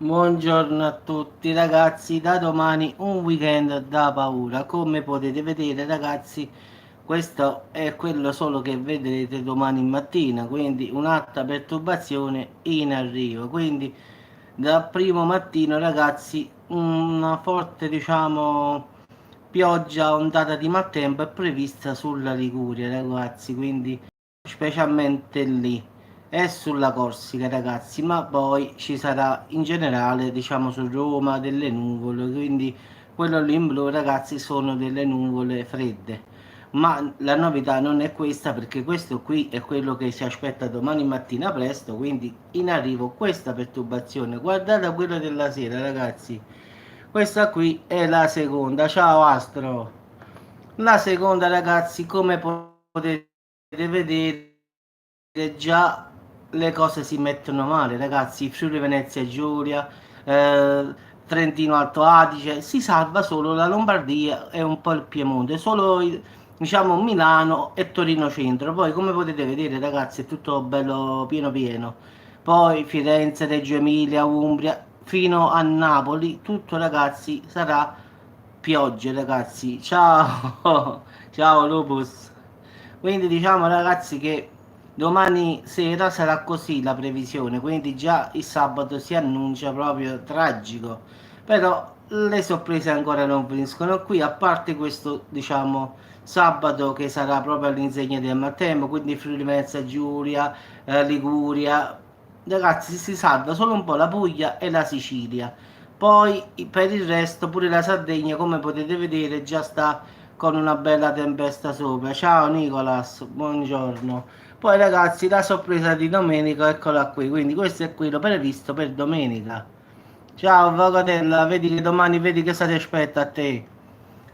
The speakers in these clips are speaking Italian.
Buongiorno a tutti ragazzi, da domani un weekend da paura. Come potete vedere ragazzi, questo è quello solo che vedrete domani mattina, quindi un'alta perturbazione in arrivo. Quindi dal primo mattino ragazzi una forte pioggia ondata di maltempo è prevista sulla Liguria ragazzi, quindi specialmente lì e sulla Corsica ragazzi, ma poi ci sarà in generale su Roma delle nuvole, quindi quello lì in blu ragazzi sono delle nuvole fredde. Ma la novità non è questa, perché questo qui è quello che si aspetta domani mattina presto, quindi in arrivo questa perturbazione. Guardate quello della sera ragazzi, questa qui è la seconda. Ciao Astro. La seconda ragazzi, come potete vedere, già le cose si mettono male ragazzi. Friuli Venezia Giulia, eh, Trentino Alto Adige, si salva solo la Lombardia e un po' il Piemonte, solo Milano e Torino Centro. Poi come potete vedere ragazzi è tutto bello pieno pieno. Poi Firenze, Reggio Emilia, Umbria fino a Napoli, tutto ragazzi sarà piogge ragazzi. Ciao. Ciao Lupus. Quindi diciamo ragazzi che domani sera sarà così la previsione, quindi già il sabato si annuncia proprio tragico. Però le sorprese ancora non finiscono qui, a parte questo sabato che sarà proprio all'insegna del Matteo, quindi Friuli Venezia Giulia, Liguria. Ragazzi, si salva solo un po' la Puglia e la Sicilia. Poi per il resto pure la Sardegna, come potete vedere, già sta con una bella tempesta sopra. Ciao Nicolas, buongiorno. Poi ragazzi, la sorpresa di domenica, eccola qui. Quindi questo è quello previsto per domenica. Ciao Avvocatella, vedi che domani vedi che sta ti aspetta a te.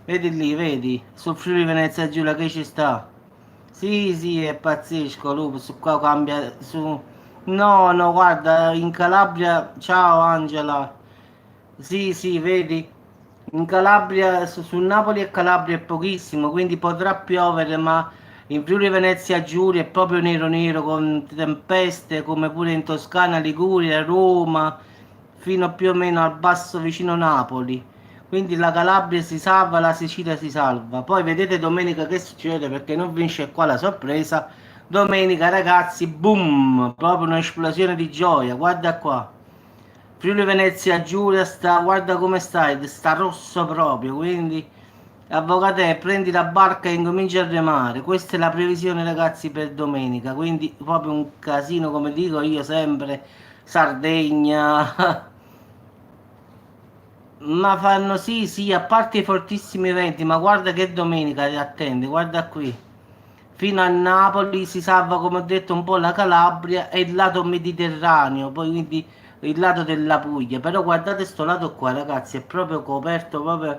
Vedi lì, vedi, sul Friuli Venezia Giulia che ci sta. Sì, sì, è pazzesco, Lupus, qua cambia su... No, no, guarda, in Calabria... Ciao Angela. Sì, sì, vedi, in Calabria, su Napoli e Calabria è pochissimo, quindi potrà piovere, ma in Friuli Venezia Giulia è proprio nero nero, con tempeste, come pure in Toscana, Liguria, Roma, fino più o meno al basso vicino Napoli. Quindi la Calabria si salva, la Sicilia si salva. Poi vedete domenica che succede, perché non vince qua la sorpresa. Domenica ragazzi, boom, proprio un'esplosione di gioia, guarda qua. Friuli Venezia Giulia sta, guarda come stai, sta rosso proprio, quindi avvocate prendi la barca e incominci a remare. Questa è la previsione ragazzi per domenica, quindi proprio un casino come dico io sempre, Sardegna. Ma fanno sì, sì, a parte i fortissimi venti, ma guarda che domenica ti attende, guarda qui. Fino a Napoli si salva, come ho detto, un po' la Calabria e il lato mediterraneo, poi quindi il lato della Puglia. Però guardate sto lato qua, ragazzi, è proprio coperto, proprio...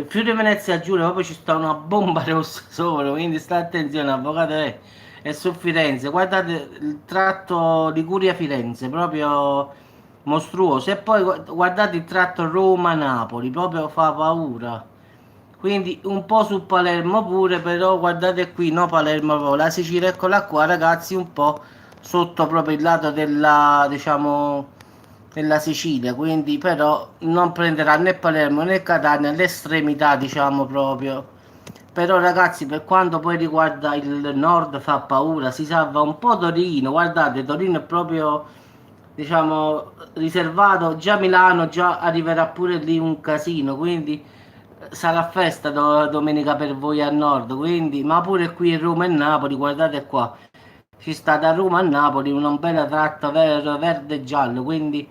Friuli Venezia Giulia, proprio ci sta una bomba rossa sopra, quindi sta attenzione, avvocato è su Firenze. Guardate il tratto Liguria-Firenze, proprio mostruoso. E poi guardate il tratto Roma-Napoli, proprio fa paura. Quindi un po' su Palermo pure, però guardate qui, no Palermo, proprio, la Sicilia, eccola qua ragazzi, un po' sotto proprio il lato della Sicilia, quindi però non prenderà né Palermo né Catania, l'estremità diciamo proprio. Però ragazzi, per quanto poi riguarda il nord fa paura, si salva un po' Torino, guardate, Torino è proprio riservato, già Milano già arriverà pure lì un casino, quindi sarà festa domenica per voi a nord, quindi ma pure qui a Roma e Napoli, guardate qua, ci sta da Roma a Napoli una bella tratta verde e giallo, quindi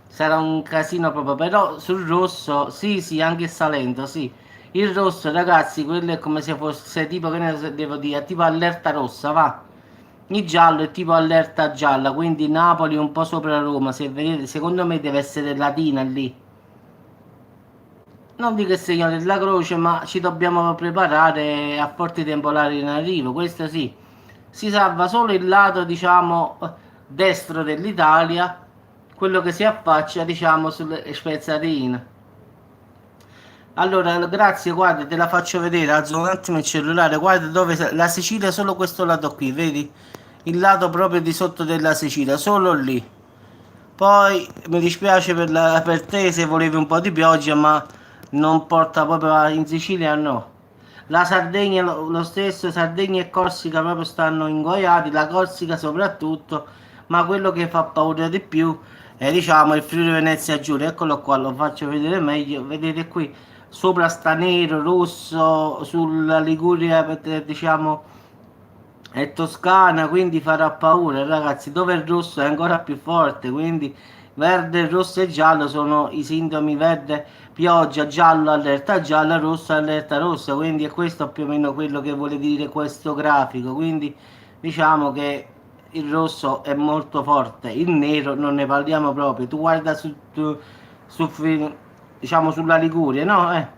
sarà un casino proprio, però sul rosso, sì sì, anche Salento, sì. Il rosso, ragazzi, quello è come se fosse tipo, che ne devo dire, tipo allerta rossa, va. Il giallo è tipo allerta gialla, quindi Napoli un po' sopra Roma, se vedete, secondo me deve essere Latina lì. Non dico il segno della croce, ma ci dobbiamo preparare a forti temporali in arrivo, questo sì. Si salva solo il lato, destro dell'Italia, quello che si affaccia, sulle spezzatine. Allora, grazie, guarda, te la faccio vedere, alzo un attimo il cellulare, guarda dove la Sicilia è solo questo lato qui, vedi? Il lato proprio di sotto della Sicilia, solo lì. Poi mi dispiace per te se volevi un po' di pioggia, ma non porta proprio in Sicilia, no. La Sardegna lo stesso, Sardegna e Corsica proprio stanno ingoiati, la Corsica soprattutto, ma quello che fa paura di più è diciamo il Friuli Venezia Giulia. Eccolo qua, lo faccio vedere meglio. Vedete qui, sopra sta nero, rosso, sulla Liguria, diciamo è Toscana, quindi farà paura, ragazzi. Dove il rosso è ancora più forte, quindi verde, rosso e giallo sono i sintomi: verde, pioggia, giallo, allerta gialla, rosso, allerta rossa. Quindi è questo più o meno quello che vuole dire questo grafico. Quindi diciamo che il rosso è molto forte, il nero non ne parliamo proprio. Tu guarda diciamo sulla Liguria, no?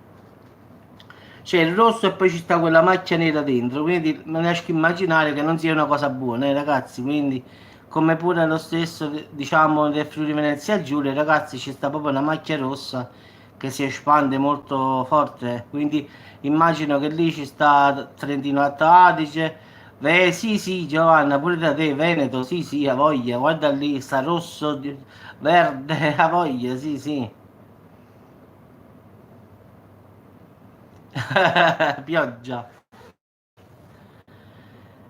C'è il rosso e poi ci sta quella macchia nera dentro, quindi non riesco a immaginare che non sia una cosa buona, ragazzi. Quindi come pure lo stesso diciamo del Friuli Venezia Giulia, ragazzi, ci sta proprio una macchia rossa che si espande molto forte, quindi immagino che lì ci sta Trentino Alto Adige. Sì, sì, Giovanna, pure da te, Veneto, sì, sì, ha voglia, guarda lì, sta rosso, verde, ha voglia, sì, sì. Pioggia.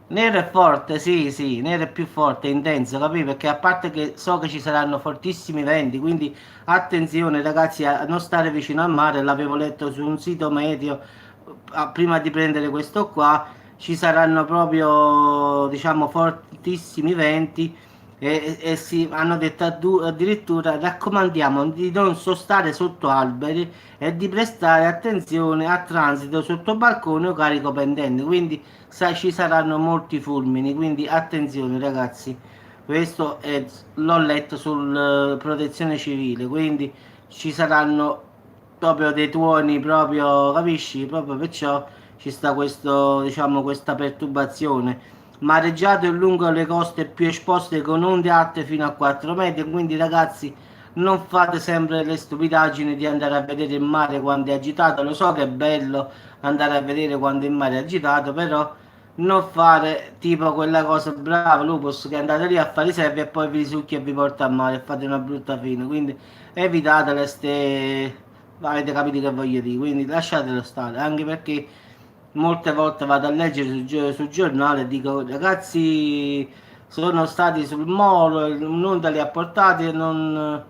Nero è forte, sì, sì, nero è più forte, è intenso, capì? Perché a parte che so che ci saranno fortissimi venti, quindi attenzione ragazzi a non stare vicino al mare, l'avevo letto su un sito meteo, prima di prendere questo qua, ci saranno proprio, diciamo, fortissimi venti e si hanno detto addirittura raccomandiamo di non sostare sotto alberi e di prestare attenzione a transito sotto balcone o carico pendente, quindi ci saranno molti fulmini, quindi attenzione ragazzi, questo l'ho letto sul protezione civile, quindi ci saranno proprio dei tuoni, proprio, capisci? Proprio perciò ci sta questo, diciamo, questa perturbazione. Mareggiate lungo le coste più esposte con onde alte fino a 4 metri, quindi ragazzi non fate sempre le stupidaggini di andare a vedere il mare quando è agitato, lo so che è bello andare a vedere quando il mare è agitato, però non fare tipo quella cosa, bravo Lupus, che andate lì a fare i servi e poi vi risucchia e vi porta a mare e fate una brutta fine, quindi evitatele ste, avete capito che voglio dire, quindi lasciatelo stare, anche perché molte volte vado a leggere sul giornale e dico ragazzi sono stati sul molo, un'onda li ha portati e non...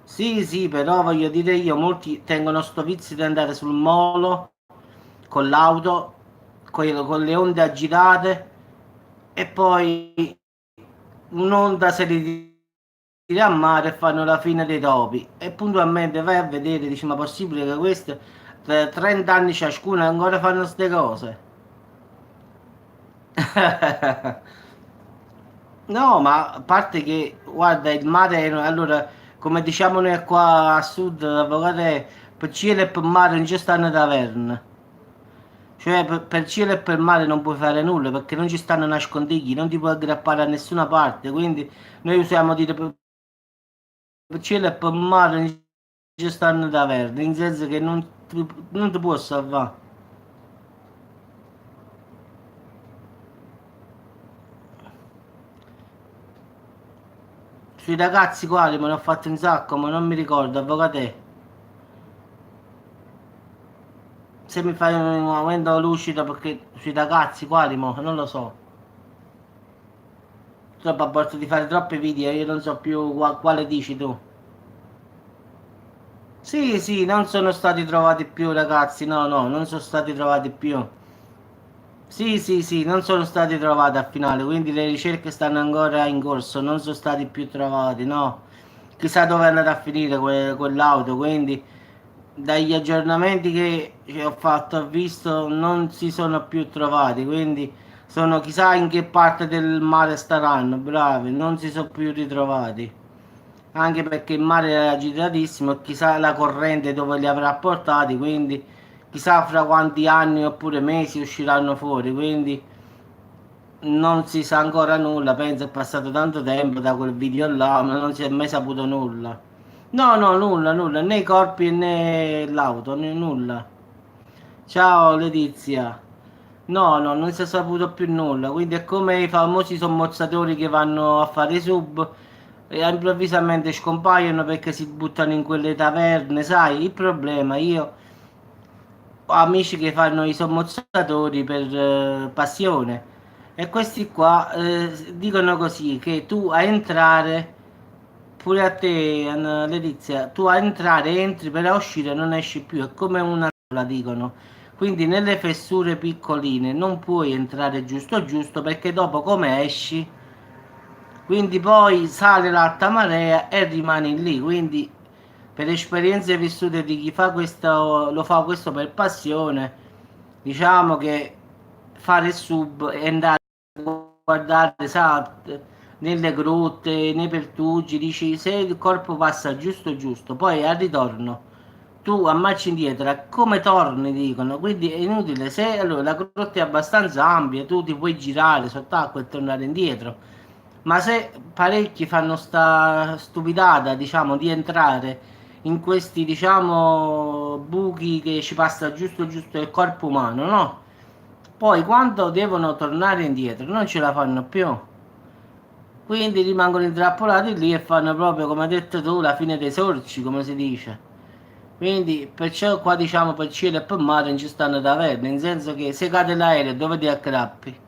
Sì, sì, però voglio dire io, molti tengono sto vizio di andare sul molo con l'auto, con le onde agitate e poi un'onda se li tira a mare e fanno la fine dei topi. E puntualmente vai a vedere, dici, ma possibile che queste 30 anni ciascuna ancora fanno queste cose? No, ma a parte che, guarda, il mare, allora, come diciamo noi qua a sud, avvocate, per cielo e per mare non ci stanno taverne. Cioè, per cielo e per mare non puoi fare nulla perché non ci stanno nascondigli, non ti puoi aggrappare a nessuna parte. Quindi noi usiamo dire per cielo e per mare non ci stanno taverne, in senso che non ti può salvare. Sui ragazzi quali me ne ho fatto un sacco, ma non mi ricordo, avvocate. Se mi fai un momento lucido perché sui ragazzi quali mo, non lo so. Troppo a volte di fare troppi video, io non so più quale dici tu. Sì, sì, non sono stati trovati più ragazzi, no, no, non sono stati trovati più. Sì, sì, sì, non sono stati trovati al finale, quindi le ricerche stanno ancora in corso, non sono stati più trovati, no. Chissà dove è andata a finire quell'auto, quindi dagli aggiornamenti che ho fatto, ho visto, non si sono più trovati, quindi sono chissà in che parte del mare staranno, bravi, non si sono più ritrovati. Anche perché il mare era agitatissimo e chissà la corrente dove li avrà portati, quindi chissà fra quanti anni oppure mesi usciranno fuori, quindi non si sa ancora nulla, penso è passato tanto tempo da quel video là, ma non si è mai saputo nulla. No, no, nulla, nulla, né i corpi né l'auto, né nulla. Ciao Letizia. No, no, non si è saputo più nulla, quindi è come i famosi sommozzatori che vanno a fare i sub, e improvvisamente scompaiono perché si buttano in quelle taverne, sai, il problema, io ho amici che fanno i sommozzatori per passione e questi qua dicono così che tu a entrare, pure a te Letizia, tu a entrare entri, però a uscire non esci più, è come una la dicono. Quindi nelle fessure piccoline non puoi entrare giusto giusto perché dopo come esci, quindi poi sale l'alta marea e rimani lì. Quindi per esperienze vissute di chi fa questo, lo fa questo per passione, diciamo che fare il sub e andare a guardare, sa, nelle grotte, nei pertugi, dici se il corpo passa giusto giusto, poi al ritorno tu a marcia indietro, come torni dicono, quindi è inutile, se allora la grotta è abbastanza ampia, tu ti puoi girare sott'acqua e tornare indietro, ma se parecchi fanno sta stupidata, diciamo, di entrare in questi, diciamo, buchi che ci passa giusto giusto il corpo umano, no? Poi quando devono tornare indietro non ce la fanno più. Quindi rimangono intrappolati lì e fanno proprio, come hai detto tu, la fine dei sorci, come si dice. Quindi perciò qua diciamo per cielo e per mare non ci stanno taverne, nel senso che se cade l'aereo dove ti aggrappi?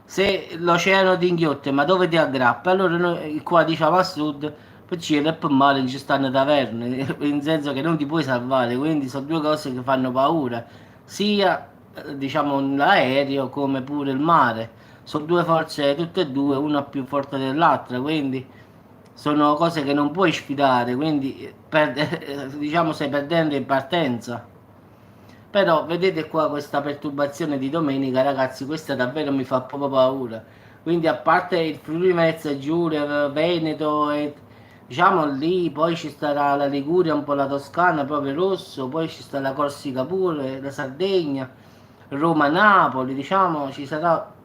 Se l'oceano ti inghiotte, ma dove ti aggrappi? Allora noi qua diciamo a sud per cielo e per mare non ci stanno taverne, nel senso che non ti puoi salvare, quindi sono due cose che fanno paura, sia diciamo l'aereo come pure il mare. Sono due forze tutte e due, una più forte dell'altra, quindi sono cose che non puoi sfidare, quindi diciamo stai perdendo in partenza. Però vedete qua questa perturbazione di domenica, ragazzi, questa davvero mi fa proprio paura. Quindi a parte il Friuli Venezia Giulia, Veneto e diciamo lì, poi ci starà la Liguria, un po' la Toscana, proprio rosso, poi ci sta la Corsica pure, la Sardegna, Roma-Napoli, diciamo ci sarà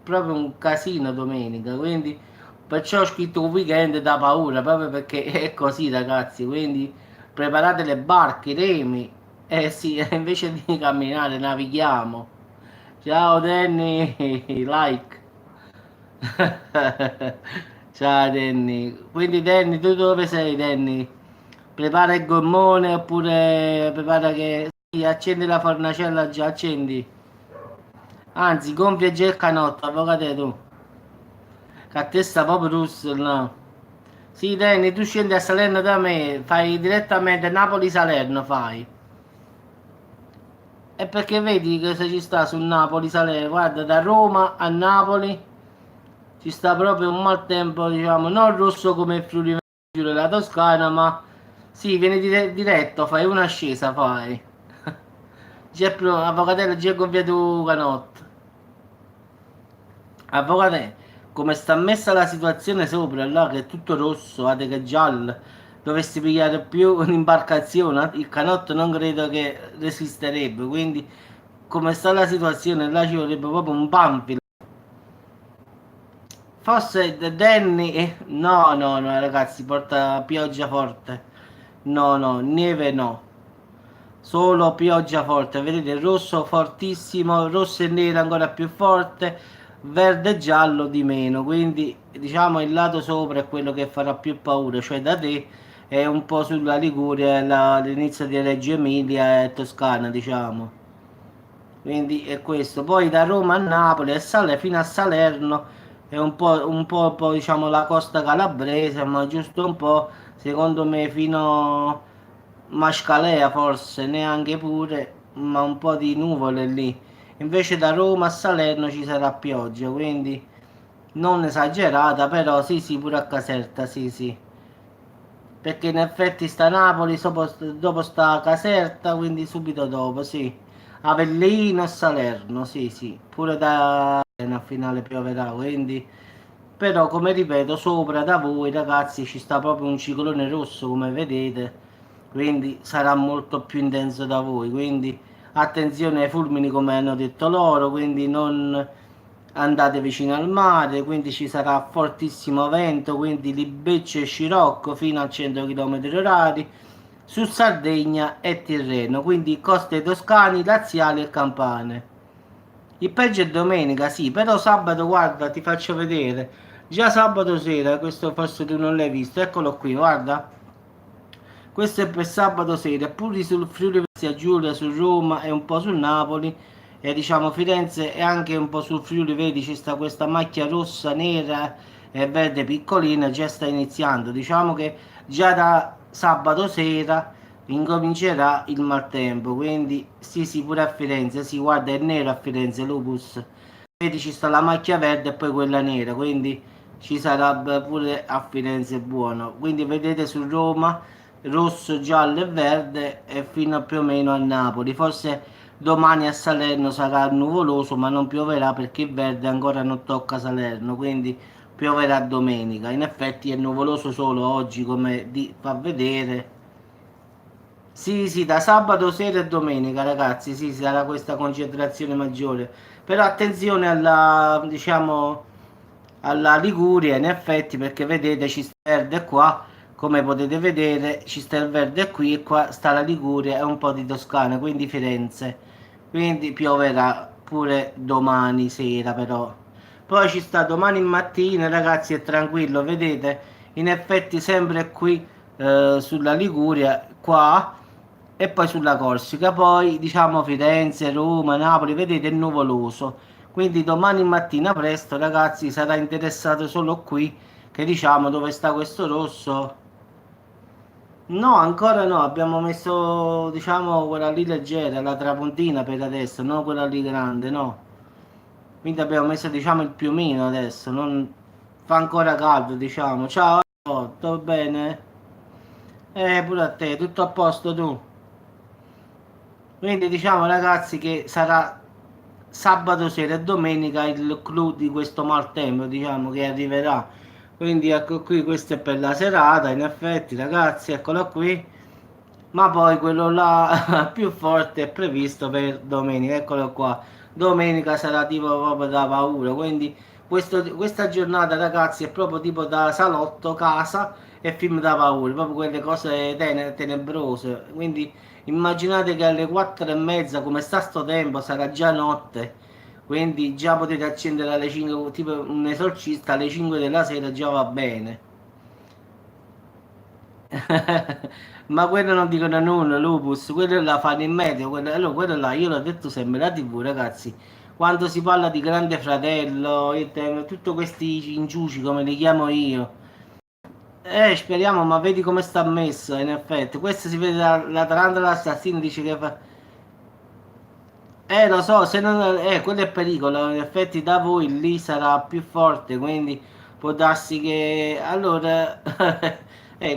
proprio un casino domenica, quindi perciò ho scritto un weekend da paura, proprio perché è così ragazzi, quindi preparate le barche, i remi, eh sì, invece di camminare navighiamo. Ciao Danny, like. Ciao Danny. Quindi Danny, tu dove sei Danny? Prepara il gommone oppure prepara che... Sì, accendi la fornacella già, accendi. Anzi, gonfia già il canotto, avvocate tu. Che a te sta proprio russo, no? Sì, Danny, tu scendi a Salerno da me, fai direttamente Napoli-Salerno, fai. E perché vedi cosa ci sta su Napoli-Salerno? Guarda, da Roma a Napoli ci sta proprio un maltempo, diciamo, non rosso come il Friuli Venezia Giulia, la Toscana, ma sì, vieni diretto, fai un'ascesa, fai. C'è avvocatello, già gonfiato canotto. Avvocate, come sta messa la situazione sopra, là, che è tutto rosso, guarda che è giallo, dovresti pigliare più un'imbarcazione, il canotto non credo che resisterebbe, quindi come sta la situazione, là ci vorrebbe proprio un Banfield. Forse Danny, no, no, no, ragazzi, porta pioggia forte. No, no, neve no. Solo pioggia forte, vedete il rosso fortissimo, rosso e nero ancora più forte, verde e giallo di meno, quindi diciamo il lato sopra è quello che farà più paura, cioè da te è un po' sulla Liguria, l'inizio di Reggio Emilia e Toscana, diciamo. Quindi è questo. Poi da Roma a Napoli e fino a Salerno è un po', diciamo la costa calabrese, ma giusto un po', secondo me fino a Mascalea forse, neanche pure, ma un po' di nuvole lì. Invece da Roma a Salerno ci sarà pioggia, quindi non esagerata, però sì, sì, pure a Caserta, sì, sì. Perché in effetti sta Napoli, dopo sta Caserta, quindi subito dopo, sì. Avellino e Salerno, sì, sì. Pure da a finale pioverà, quindi... Però, come ripeto, sopra da voi, ragazzi, ci sta proprio un ciclone rosso, come vedete. Quindi sarà molto più intenso da voi. Quindi attenzione ai fulmini, come hanno detto loro, quindi non andate vicino al mare, quindi ci sarà fortissimo vento, quindi Libeccio e Scirocco fino a 100 km orari su Sardegna e Tirreno, quindi coste toscane, laziali e campane. Il peggio è domenica, sì, però sabato guarda, ti faccio vedere. Già sabato sera, questo forse tu non l'hai visto, eccolo qui, guarda. Questo è per sabato sera, pure sul Friuli Venezia Giulia, su Roma e un po' su Napoli, e diciamo Firenze e anche un po' sul Friuli, vedi c'è sta questa macchia rossa, nera e verde piccolina, già sta iniziando. Diciamo che già da sabato sera incomincerà il maltempo, quindi sì sì pure a Firenze, sì guarda è nero a Firenze, Lupus. Vedi ci sta la macchia verde e poi quella nera, quindi ci sarà pure a Firenze buono. Quindi vedete su Roma rosso, giallo e verde e fino a più o meno a Napoli. Forse domani a Salerno sarà nuvoloso, ma non pioverà perché il verde ancora non tocca Salerno, quindi pioverà domenica. In effetti è nuvoloso solo oggi, come fa vedere. Sì, sì, da sabato sera e domenica, ragazzi, sì, sarà questa concentrazione maggiore. Però attenzione alla, diciamo, alla Liguria, in effetti, perché vedete ci sta il verde qua, come potete vedere, ci sta il verde qui e qua sta la Liguria e un po' di Toscana, quindi Firenze. Quindi pioverà pure domani sera, però. Poi ci sta domani mattina, ragazzi, è tranquillo, vedete? In effetti sempre qui sulla Liguria, qua e poi sulla Corsica, poi diciamo Firenze, Roma, Napoli, vedete è nuvoloso. Quindi domani mattina presto, ragazzi, sarà interessato solo qui, che diciamo dove sta questo rosso. No, ancora no, abbiamo messo, diciamo, quella lì leggera, la trapuntina per adesso, non quella lì grande, no. Quindi abbiamo messo, diciamo, il piumino adesso, non fa ancora caldo, diciamo. Ciao, tutto bene? Pure a te, tutto a posto tu? Quindi diciamo ragazzi che sarà sabato sera e domenica il clou di questo maltempo, diciamo che arriverà. Quindi ecco qui, questo è per la serata, in effetti ragazzi, eccolo qui. Ma poi quello là più forte è previsto per domenica, eccolo qua. Domenica sarà tipo proprio da paura, quindi questa giornata ragazzi è proprio tipo da salotto, casa e film da paura, proprio quelle cose tenebrose. Quindi immaginate che alle 4:30, come sta sto tempo, sarà già notte. Quindi già potete accendere alle 5, tipo un esorcista alle 5 della sera già va bene. Ma quello non dicono nulla, Lupus, quello là fanno in media, allora, quello là, io l'ho detto sempre, la TV, ragazzi, quando si parla di Grande Fratello, tutti questi inciuci, come li chiamo io, speriamo, ma vedi come sta messo, in effetti, questo si vede la tarantola assassina, dice che fa... lo so, se non... quello è pericolo, in effetti da voi lì sarà più forte, quindi può darsi che... Allora...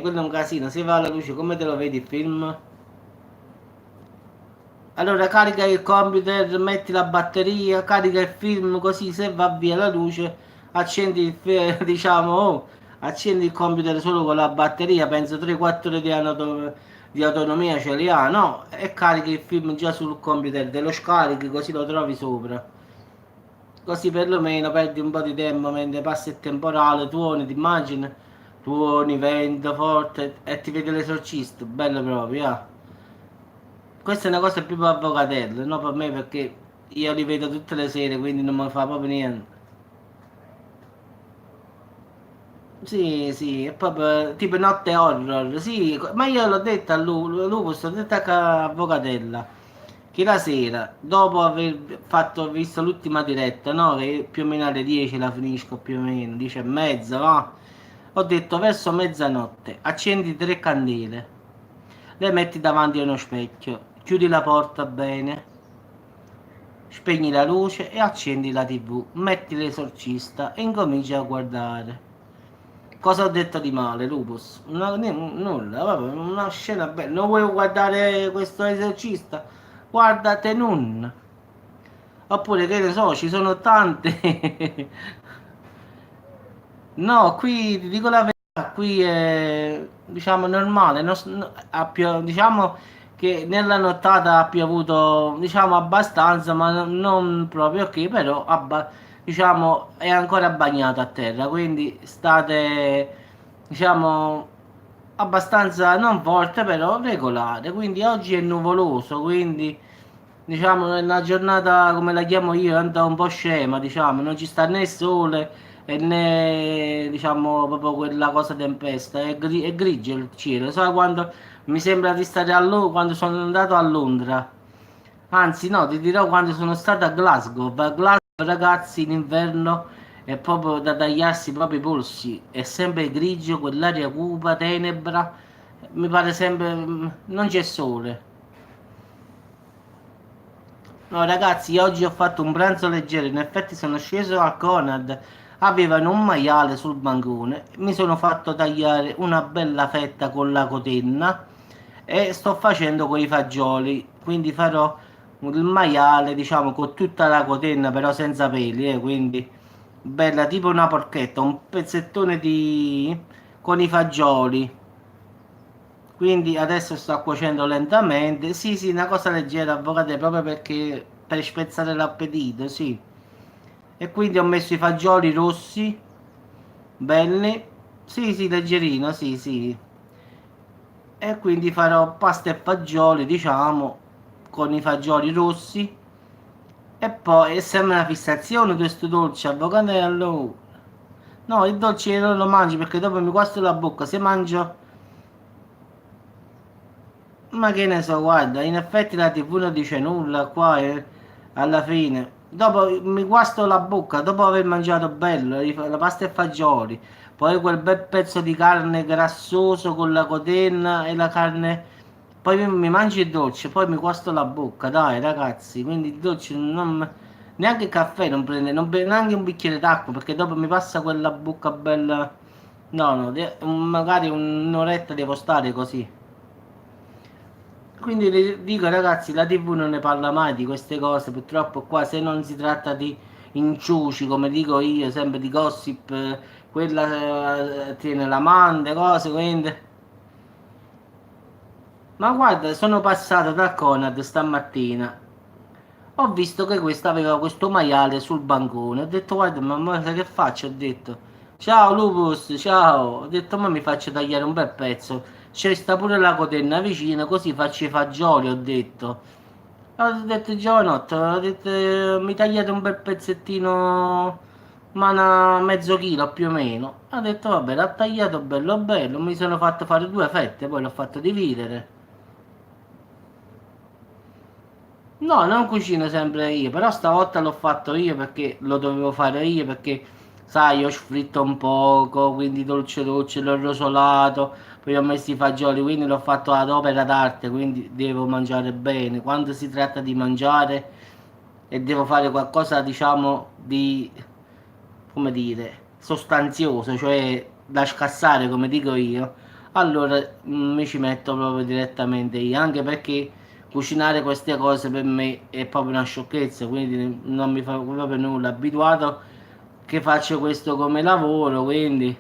quello è un casino, se va alla luce, come te lo vedi il film? Allora carica il computer, metti la batteria, carica il film, così se va via la luce, accendi il, diciamo, accendi il computer solo con la batteria, penso 3-4 ore di autonomia ce li ha, no? E carichi il film già sul computer, te lo scarichi così lo trovi sopra. Così perlomeno perdi un po' di tempo mentre passa il temporale, tuoni, ti immagini, tuoni, vento forte e ti vede l'esorcista, bello proprio, ah. Questa è una cosa più per avvocatello, no per me perché io li vedo tutte le sere, quindi non mi fa proprio niente. Sì, sì, è proprio tipo notte horror, sì, ma io l'ho detto a Lupus, l'ho detto a Avvocatella, che la sera, dopo aver fatto, visto l'ultima diretta, no, che più o meno alle 10 la finisco, più o meno, 10 e mezza, va, ho detto verso mezzanotte, accendi 3 candele, le metti davanti a uno specchio, chiudi la porta bene, spegni la luce e accendi la TV, metti l'esorcista e incominci a guardare. Cosa ho detto di male, Lupus? Nulla, vabbè, una scena bella. Non vuoi guardare questo esorcista? Guardate Nun. Oppure, che ne so, ci sono tante. No, qui ti dico la verità, qui è diciamo normale, diciamo che nella nottata ha piovuto diciamo abbastanza, ma non proprio che, però diciamo è ancora bagnato a terra, quindi state diciamo abbastanza non forte, però regolare, quindi oggi è nuvoloso, quindi diciamo è una giornata come la chiamo io, è un po' scema, diciamo, non ci sta né sole e né diciamo proprio quella cosa tempesta, è grigio il cielo. Sai quando mi sembra di stare a quando sono andato a Londra. Anzi, no, ti dirò quando sono stato a Glasgow. A Glasgow, ragazzi, in inverno è proprio da tagliarsi proprio i polsi. È sempre grigio, quell'aria cupa, tenebra. Mi pare sempre non c'è sole. No, ragazzi, oggi ho fatto un pranzo leggero. In effetti sono sceso al Conad. Avevano un maiale sul bancone. Mi sono fatto tagliare una bella fetta con la cotenna e sto facendo quei fagioli. Quindi farò il maiale, diciamo, con tutta la cotenna, però senza peli, quindi bella tipo una porchetta, un pezzettone di con i fagioli. Quindi adesso sto cuocendo lentamente. Sì, sì, una cosa leggera, avvocate, proprio perché per spezzare l'appetito, sì. E quindi ho messo i fagioli rossi, belli. Sì, sì, leggerino, sì, sì. E quindi farò pasta e fagioli, diciamo, con i fagioli rossi. E poi sembra una fissazione questo dolce, avvocate, allora. No, il dolce io non lo mangio perché dopo mi guasto la bocca. Se mangio. Ma che ne so, guarda, in effetti la TV non dice nulla qua e alla fine. Dopo mi guasto la bocca, dopo aver mangiato bello, la pasta e fagioli, poi quel bel pezzo di carne grassoso con la cotenna e la carne. Poi mi mangio il dolce, poi mi guasto la bocca, dai ragazzi, quindi il dolce non. Neanche il caffè non prende, non beve neanche un bicchiere d'acqua perché dopo mi passa quella bocca bella. No, no, magari un'oretta devo stare così. Quindi le dico ragazzi, la TV non ne parla mai di queste cose, purtroppo qua se non si tratta di inciuci, come dico io, sempre di gossip, quella tiene l'amante, cose, quindi. Ma guarda, sono passato da Conad stamattina, ho visto che questo aveva questo maiale sul bancone, ho detto guarda, ma sai che faccio? Ho detto, ciao Lupus, ciao, ho detto ma mi faccio tagliare un bel pezzo, c'è sta pure la cotenna vicino, così faccio i fagioli, ho detto. Ho detto giovanotto, ho detto mi tagliate un bel pezzettino, ma mezzo chilo più o meno. Ha detto vabbè, l'ha tagliato bello bello, mi sono fatto fare due fette, poi l'ho fatto dividere. No, non cucino sempre io, però stavolta l'ho fatto io perché lo dovevo fare io perché, sai, ho sfritto un poco, quindi dolce dolce, l'ho rosolato, poi ho messo i fagioli, quindi l'ho fatto ad opera d'arte, quindi devo mangiare bene. Quando si tratta di mangiare e devo fare qualcosa, diciamo, di, come dire, sostanzioso, cioè da scassare, come dico io, allora mi ci metto proprio direttamente io, anche perché cucinare queste cose per me è proprio una sciocchezza, quindi non mi fa proprio nulla. Abituato che faccio questo come lavoro, quindi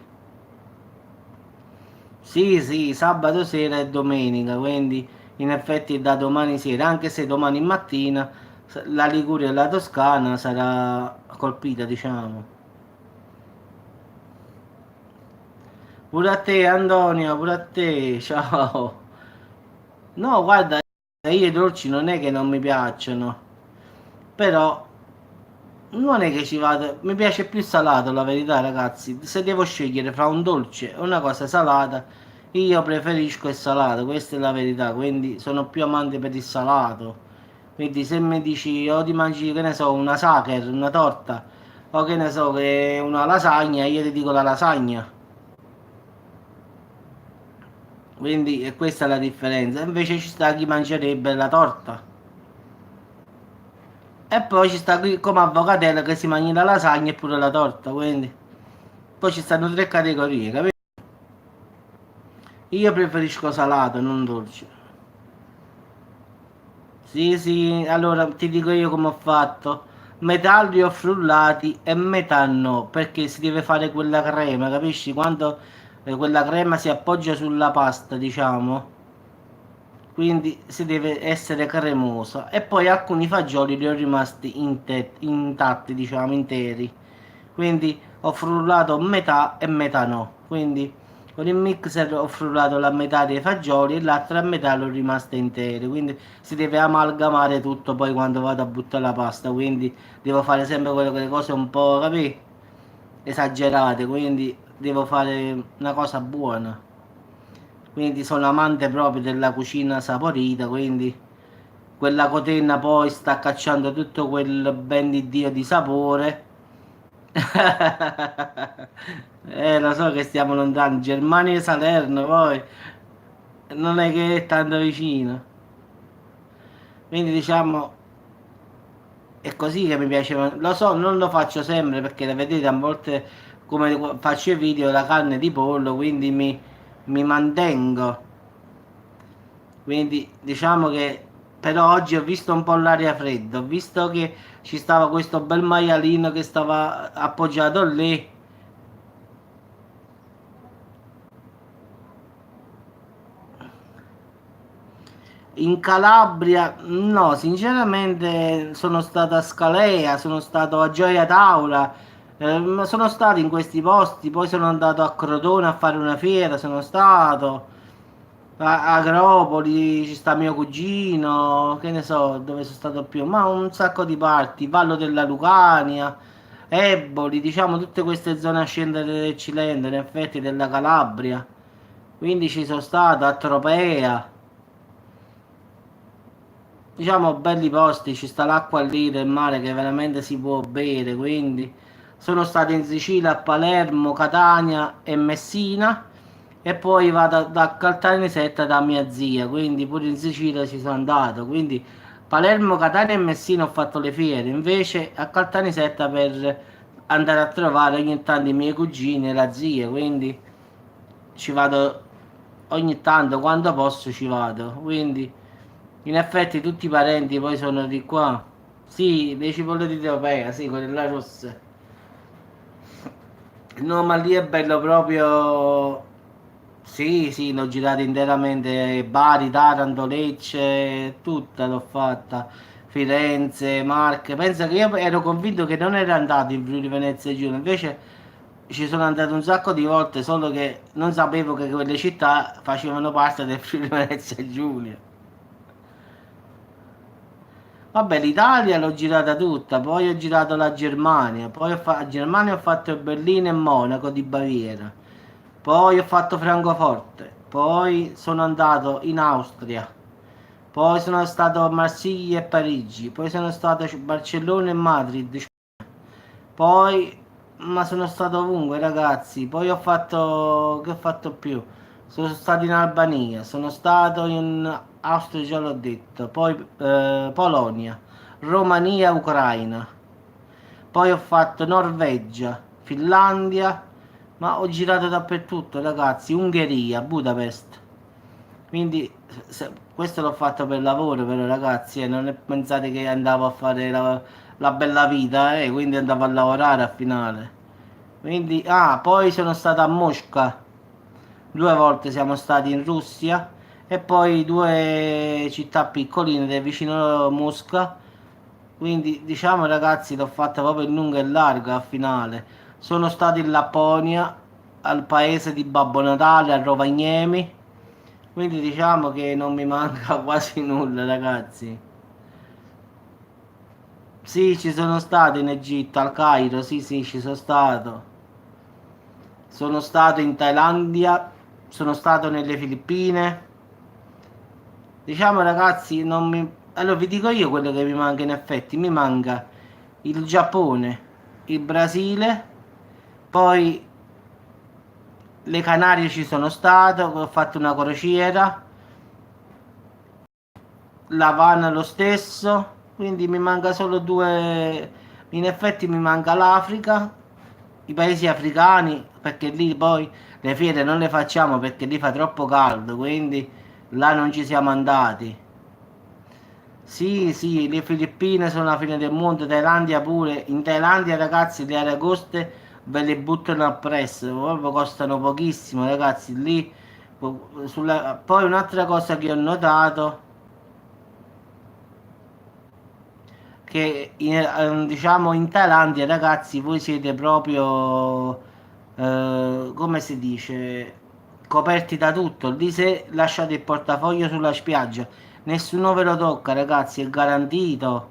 sì, sì, sabato sera e domenica, quindi in effetti da domani sera, anche se domani mattina la Liguria e la Toscana sarà colpita, diciamo. Pure a te, Antonio, pure a te, ciao. No, guarda, io i dolci non è che non mi piacciono, però non è che ci vado, mi piace più salato la verità, ragazzi. Se devo scegliere fra un dolce e una cosa salata, io preferisco il salato, questa è la verità, quindi sono più amante per il salato. Quindi se mi dici o ti mangi, che ne so, una sacher, una torta, o che ne so, che una lasagna, io ti dico la lasagna. Quindi è questa la differenza. Invece ci sta chi mangerebbe la torta. E poi ci sta qui come avvocatella che si mangia la lasagna e pure la torta, quindi. Poi ci stanno tre categorie, capito? Io preferisco salato, non dolce. Sì, sì, allora ti dico io come ho fatto. Metà li ho frullati e metà no, perché si deve fare quella crema, capisci? Quando quella crema si appoggia sulla pasta, diciamo, quindi si deve essere cremosa. E poi alcuni fagioli li ho rimasti intatti, diciamo, interi. Quindi ho frullato metà e metà no. Quindi con il mixer ho frullato la metà dei fagioli e l'altra metà l'ho rimasta intera. Quindi si deve amalgamare tutto poi quando vado a buttare la pasta. Quindi devo fare sempre quelle cose un po', capì? esagerate, quindi devo fare una cosa buona. Quindi sono amante proprio della cucina saporita, quindi quella cotenna poi sta cacciando tutto quel ben di Dio di sapore. Lo so che stiamo lontani, Germania e Salerno, poi non è che è tanto vicino. Quindi diciamo è così che mi piace. Lo so, non lo faccio sempre perché vedete a volte come faccio i video la carne di pollo, quindi mi mantengo. Quindi diciamo che però oggi ho visto un po' l'aria fredda, ho visto che ci stava questo bel maialino che stava appoggiato lì. In Calabria, no, sinceramente sono stato a Scalea, sono stato a Gioia Taura, sono stato in questi posti, poi sono andato a Crotone a fare una fiera, sono stato a Agropoli, ci sta mio cugino, che ne so dove sono stato più, ma un sacco di parti, Vallo della Lucania, Eboli, diciamo tutte queste zone a scendere del Cilento, in effetti della Calabria, quindi ci sono stato a Tropea. Diciamo belli posti, ci sta l'acqua lì del mare che veramente si può bere, quindi sono stato in Sicilia a Palermo, Catania e Messina e poi vado da Caltanissetta da mia zia, quindi pure in Sicilia ci sono andato, quindi Palermo, Catania e Messina ho fatto le fiere, invece a Caltanissetta per andare a trovare ogni tanto i miei cugini e la zia, quindi ci vado ogni tanto, quando posso ci vado, quindi in effetti tutti i parenti poi sono di qua. Sì, le cipolle di Teopea, sì, quelle là rosse. No, ma lì è bello proprio. Sì, sì, l'ho girata interamente. Bari, Taranto, Lecce, tutta l'ho fatta. Firenze, Marche. Pensa che io ero convinto che non ero andato in Friuli Venezia Giulia, invece ci sono andato un sacco di volte, solo che non sapevo che quelle città facevano parte del Friuli Venezia Giulia. Vabbè, l'Italia l'ho girata tutta, poi ho girato la Germania, poi a Germania ho fatto Berlino e Monaco di Baviera, poi ho fatto Francoforte, poi sono andato in Austria, poi sono stato a Marsiglia e Parigi, poi sono stato a Barcellona e Madrid, poi, ma sono stato ovunque, ragazzi. Poi ho fatto, che ho fatto più? Sono stato in Albania, sono stato in Austria, già l'ho detto. Poi Polonia, Romania, Ucraina. Poi ho fatto Norvegia, Finlandia, ma ho girato dappertutto, ragazzi. Ungheria, Budapest. Quindi questo l'ho fatto per lavoro, però ragazzi, non è pensate che andavo a fare la bella vita, quindi andavo a lavorare a finale. Quindi, poi sono stato a Mosca, 2 volte siamo stati in Russia e poi 2 città piccoline del vicino Mosca. Quindi diciamo ragazzi l'ho fatta proprio in lungo e largo a finale. Sono stato in Lapponia, al paese di Babbo Natale, a Rovaniemi. Quindi diciamo che non mi manca quasi nulla, ragazzi. Sì, ci sono stato in Egitto, al Cairo, sì, sì, ci sono stato. Sono stato in Thailandia, sono stato nelle Filippine. Diciamo, ragazzi, non mi. Allora, vi dico io quello che mi manca in effetti. Mi manca il Giappone, il Brasile, poi le Canarie ci sono stato, ho fatto una crociera. L'Havana lo stesso, quindi mi manca solo due, in effetti mi manca l'Africa, i paesi africani, perché lì poi le fiere non le facciamo perché lì fa troppo caldo, quindi là non ci siamo andati. Sì, sì, le Filippine sono la fine del mondo, Thailandia pure. In Thailandia, ragazzi, le aragoste ve le buttano appresso, proprio costano pochissimo, ragazzi. Lì, poi un'altra cosa che ho notato che diciamo in Thailandia ragazzi voi siete proprio come si dice coperti da tutto lì se lasciate il portafoglio sulla spiaggia nessuno ve lo tocca ragazzi è garantito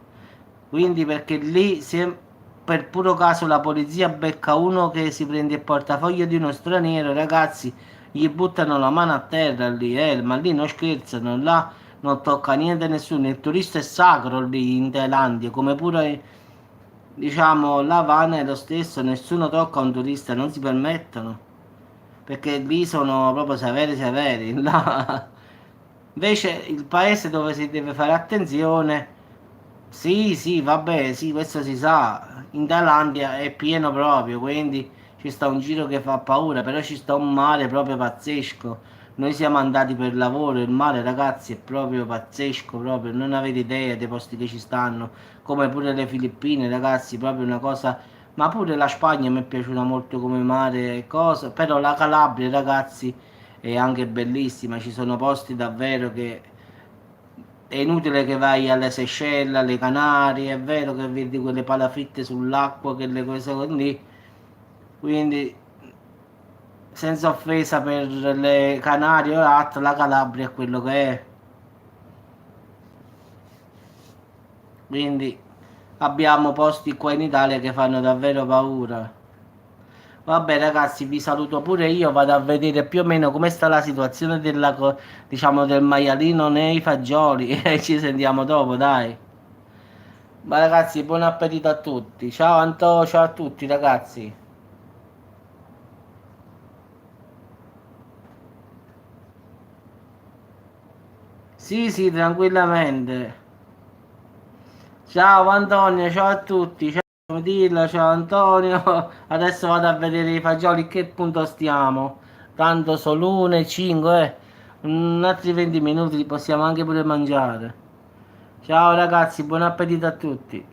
quindi perché lì se per puro caso la polizia becca uno che si prende il portafoglio di uno straniero, ragazzi, gli buttano la mano a terra lì, ma lì non scherzano, là non tocca niente a nessuno, il turista è sacro lì in Thailandia, come pure diciamo l'Havana è lo stesso, nessuno tocca un turista, non si permettono, perché lì sono proprio severi severi, là. Invece il paese dove si deve fare attenzione, sì, sì, vabbè, sì, questo si sa, in Thailandia è pieno proprio, quindi ci sta un giro che fa paura, però ci sta un mare proprio pazzesco. Noi siamo andati per lavoro, il mare, ragazzi, è proprio pazzesco, proprio, non avete idea dei posti che ci stanno, come pure le Filippine, ragazzi, proprio una cosa, ma pure la Spagna mi è piaciuta molto come mare e cosa, però la Calabria, ragazzi, è anche bellissima, ci sono posti davvero che è inutile che vai alle Seychelles, alle Canarie, è vero che vedi quelle palafitte sull'acqua, quelle cose lì, quindi senza offesa per le Canarie o l'altro, la Calabria è quello che è, quindi abbiamo posti qua in Italia che fanno davvero paura. Vabbè ragazzi, vi saluto pure io, vado a vedere più o meno come sta la situazione diciamo del maialino nei fagioli e ci sentiamo dopo, dai. Ma ragazzi, buon appetito a tutti. Ciao Anto, ciao a tutti ragazzi. Sì, sì, tranquillamente. Ciao Antonio, ciao a tutti. Ciao Dilla, ciao Antonio. Adesso vado a vedere i fagioli, che punto stiamo. Tanto sono l'une, 5, eh. Altri 20 minuti li possiamo anche pure mangiare. Ciao ragazzi, buon appetito a tutti.